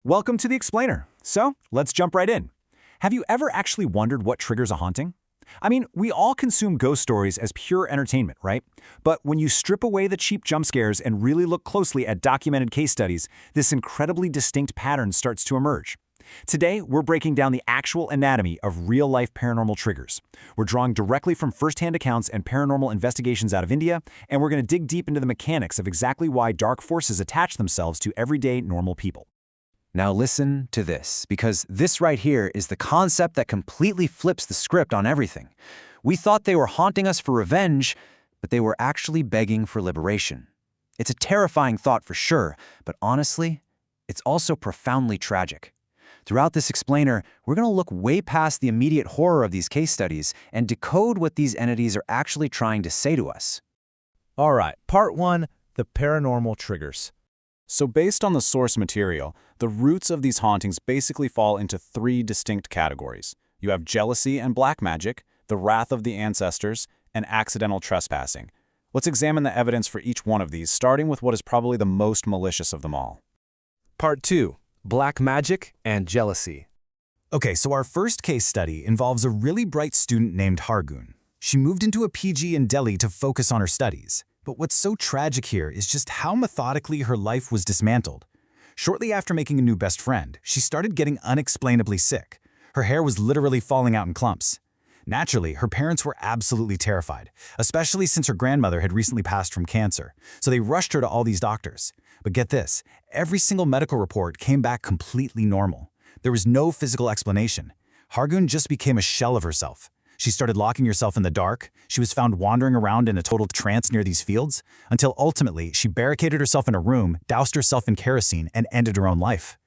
Welcome to The Explainer. So, let's jump right in. Have you ever actually wondered what triggers a haunting? I mean, we all consume ghost stories as pure entertainment, right? But when you strip away the cheap jump scares and really look closely at documented case studies, this incredibly distinct pattern starts to emerge. Today, we're breaking down the actual anatomy of real-life paranormal triggers. We're drawing directly from first-hand accounts and paranormal investigations out of India, and we're going to dig deep into the mechanics of exactly why dark forces attach themselves to everyday normal people. Now listen to this, because this right here is the concept that completely flips the script on everything. We thought they were haunting us for revenge, but they were actually begging for liberation. It's a terrifying thought for sure, but honestly, it's also profoundly tragic. Throughout this explainer, we're going to look way past the immediate horror of these case studies and decode what these entities are actually trying to say to us. All right, part 1, the paranormal triggers. So based on the source material, the roots of these hauntings basically fall into three distinct categories. You have jealousy and black magic, the wrath of the ancestors, and accidental trespassing. Let's examine the evidence for each one of these, starting with what is probably the most malicious of them all. Part 2, black magic and jealousy. Okay, so our first case study involves a really bright student named Hargun. She moved into a PG in Delhi to focus on her studies. But what's so tragic here is just how methodically her life was dismantled. Shortly after making a new best friend, she started getting unexplainably sick. Her hair was literally falling out in clumps. Naturally, her parents were absolutely terrified, especially since her grandmother had recently passed from cancer, so they rushed her to all these doctors. But get this, every single medical report came back completely normal. There was no physical explanation. Hargun just became a shell of herself. She started locking herself in the dark. She was found wandering around in a total trance near these fields, until ultimately she barricaded herself in a room, doused herself in kerosene, and ended her own life.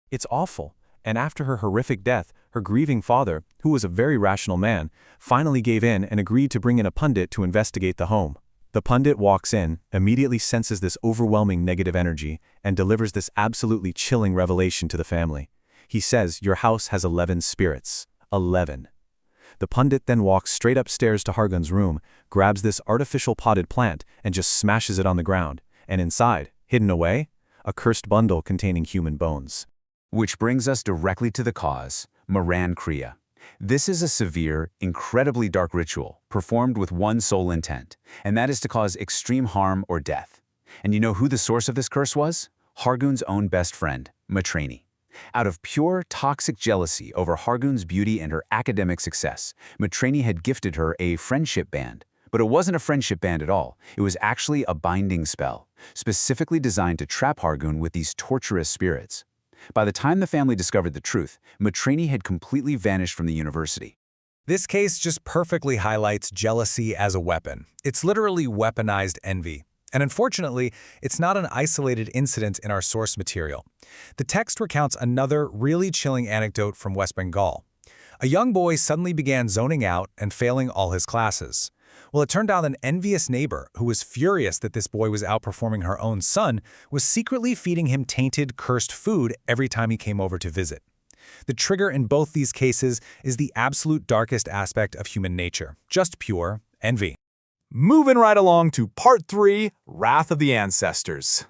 It's awful, and after her horrific death, her grieving father, who was a very rational man, finally gave in and agreed to bring in a pundit to investigate the home. The pundit walks in, immediately senses this overwhelming negative energy, and delivers this absolutely chilling revelation to the family. He says, "Your house has 11 spirits. 11. The pundit then walks straight upstairs to Hargun's room, grabs this artificial potted plant, and just smashes it on the ground. And inside, hidden away, a cursed bundle containing human bones. Which brings us directly to the cause, Maran Kriya. This is a severe, incredibly dark ritual performed with one sole intent, and that is to cause extreme harm or death. And you know who the source of this curse was? Hargun's own best friend, Matrani. Out of pure, toxic jealousy over Hargun's beauty and her academic success, Matrani had gifted her a friendship band. But it wasn't a friendship band at all. It was actually a binding spell, specifically designed to trap Hargun with these torturous spirits. By the time the family discovered the truth, Matrani had completely vanished from the university. This case just perfectly highlights jealousy as a weapon. It's literally weaponized envy. And unfortunately, it's not an isolated incident in our source material. The text recounts another really chilling anecdote from West Bengal. A young boy suddenly began zoning out and failing all his classes. Well, it turned out an envious neighbor, who was furious that this boy was outperforming her own son, was secretly feeding him tainted, cursed food every time he came over to visit. The trigger in both these cases is the absolute darkest aspect of human nature, just pure envy. Moving right along to part 3, Wrath of the Ancestors.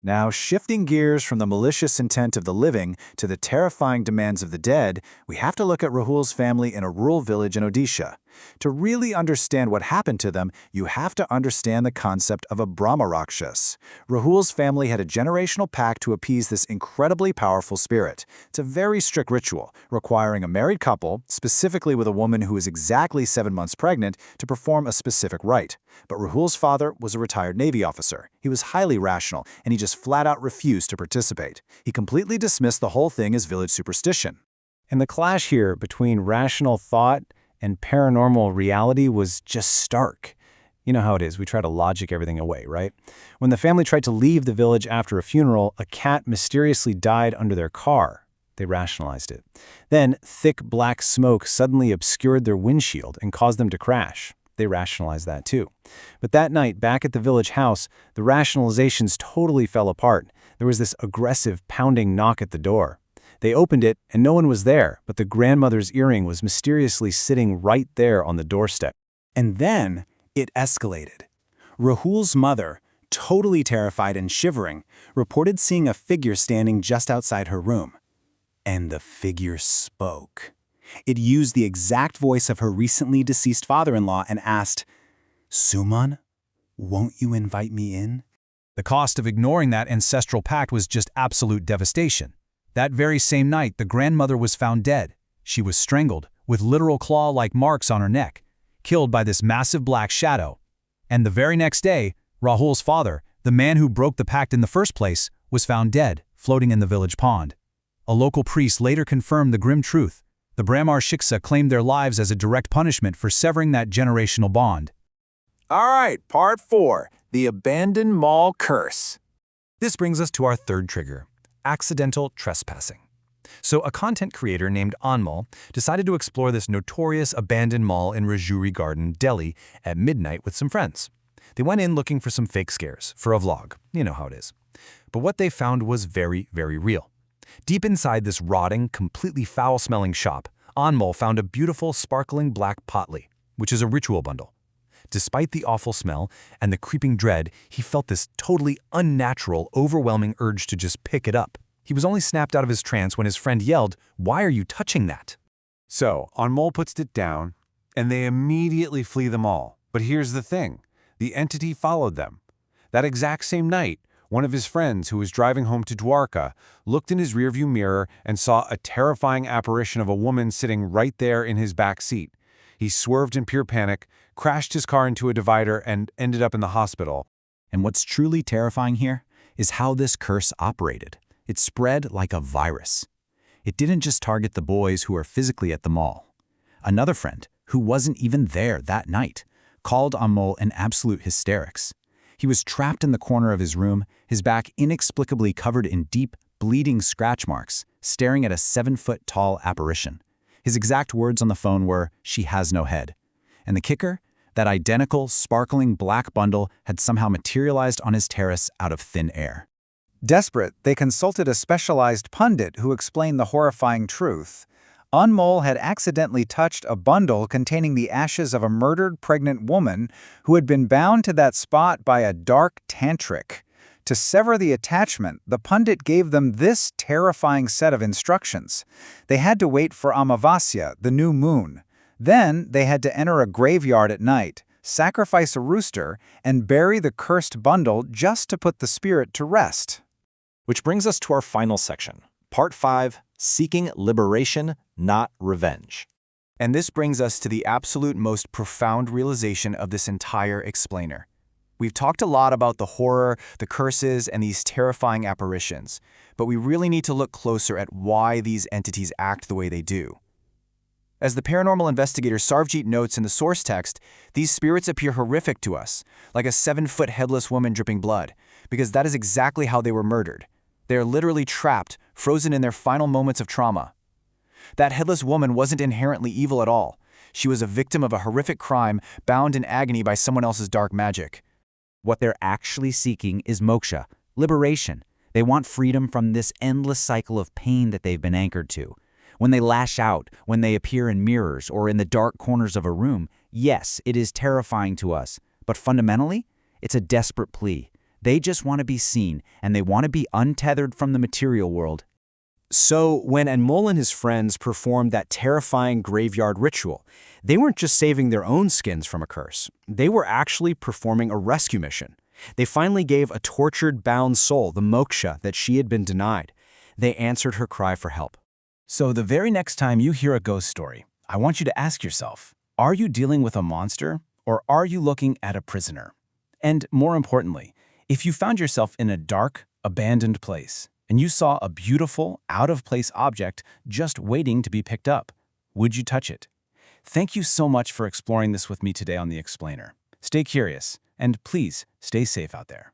Now, shifting gears from the malicious intent of the living to the terrifying demands of the dead, we have to look at Rahul's family in a rural village in Odisha. To really understand what happened to them, you have to understand the concept of a Brahma Rakshas. Rahul's family had a generational pact to appease this incredibly powerful spirit. It's a very strict ritual, requiring a married couple, specifically with a woman who is exactly 7 months pregnant, to perform a specific rite. But Rahul's father was a retired Navy officer. He was highly rational, and he just flat out refused to participate. He completely dismissed the whole thing as village superstition. And the clash here between rational thought and paranormal reality was just stark. You know how it is, we try to logic everything away, right? When the family tried to leave the village after a funeral, a cat mysteriously died under their car. They rationalized it. Then, thick black smoke suddenly obscured their windshield and caused them to crash. They rationalized that too. But that night, back at the village house, the rationalizations totally fell apart. There was this aggressive, pounding knock at the door. They opened it, and no one was there, but the grandmother's earring was mysteriously sitting right there on the doorstep. And then it escalated. Rahul's mother, totally terrified and shivering, reported seeing a figure standing just outside her room. And the figure spoke. It used the exact voice of her recently deceased father-in-law and asked, "Suman, won't you invite me in?" The cost of ignoring that ancestral pact was just absolute devastation. That very same night, the grandmother was found dead. She was strangled, with literal claw-like marks on her neck, killed by this massive black shadow. And the very next day, Rahul's father, the man who broke the pact in the first place, was found dead, floating in the village pond. A local priest later confirmed the grim truth. The Brahmar Shiksa claimed their lives as a direct punishment for severing that generational bond. All right, part 4, the abandoned mall curse. This brings us to our third trigger, accidental trespassing. So a content creator named Anmol decided to explore this notorious abandoned mall in Rajouri Garden, Delhi, at midnight with some friends. They went in looking for some fake scares, for a vlog. You know how it is. But what they found was very, very real. Deep inside this rotting, completely foul-smelling shop, Anmol found a beautiful, sparkling black potli, which is a ritual bundle. Despite the awful smell and the creeping dread, he felt this totally unnatural, overwhelming urge to just pick it up. He was only snapped out of his trance when his friend yelled, "Why are you touching that?" So, Anmol puts it down, and they immediately flee the mall. But here's the thing. The entity followed them. That exact same night, one of his friends who was driving home to Dwarka looked in his rearview mirror and saw a terrifying apparition of a woman sitting right there in his back seat. He swerved in pure panic, crashed his car into a divider, and ended up in the hospital. And what's truly terrifying here is how this curse operated. It spread like a virus. It didn't just target the boys who were physically at the mall. Another friend, who wasn't even there that night, called Anmol in absolute hysterics. He was trapped in the corner of his room, his back inexplicably covered in deep, bleeding scratch marks, staring at a 7-foot-tall apparition. His exact words on the phone were, "She has no head." And the kicker? That identical, sparkling black bundle had somehow materialized on his terrace out of thin air. Desperate, they consulted a specialized pundit who explained the horrifying truth. Anmol had accidentally touched a bundle containing the ashes of a murdered pregnant woman who had been bound to that spot by a dark tantric. To sever the attachment, the pundit gave them this terrifying set of instructions. They had to wait for Amavasya, the new moon. Then they had to enter a graveyard at night, sacrifice a rooster, and bury the cursed bundle just to put the spirit to rest. Which brings us to our final section, Part 5, Seeking Liberation, Not Revenge. And this brings us to the absolute most profound realization of this entire explainer. We've talked a lot about the horror, the curses, and these terrifying apparitions, but we really need to look closer at why these entities act the way they do. As the paranormal investigator Sarvjit notes in the source text, these spirits appear horrific to us, like a 7-foot headless woman dripping blood, because that is exactly how they were murdered. They are literally trapped, frozen in their final moments of trauma. That headless woman wasn't inherently evil at all. She was a victim of a horrific crime, bound in agony by someone else's dark magic. What they're actually seeking is moksha, liberation. They want freedom from this endless cycle of pain that they've been anchored to. When they lash out, when they appear in mirrors or in the dark corners of a room, yes, it is terrifying to us. But fundamentally, it's a desperate plea. They just want to be seen, and they want to be untethered from the material world. So when Anmol and his friends performed that terrifying graveyard ritual, they weren't just saving their own skins from a curse. They were actually performing a rescue mission. They finally gave a tortured, bound soul the moksha that she had been denied. They answered her cry for help. So the very next time you hear a ghost story, I want you to ask yourself, are you dealing with a monster or are you looking at a prisoner? And more importantly, if you found yourself in a dark, abandoned place and you saw a beautiful, out-of-place object just waiting to be picked up, would you touch it? Thank you so much for exploring this with me today on The Explainer. Stay curious, and please stay safe out there.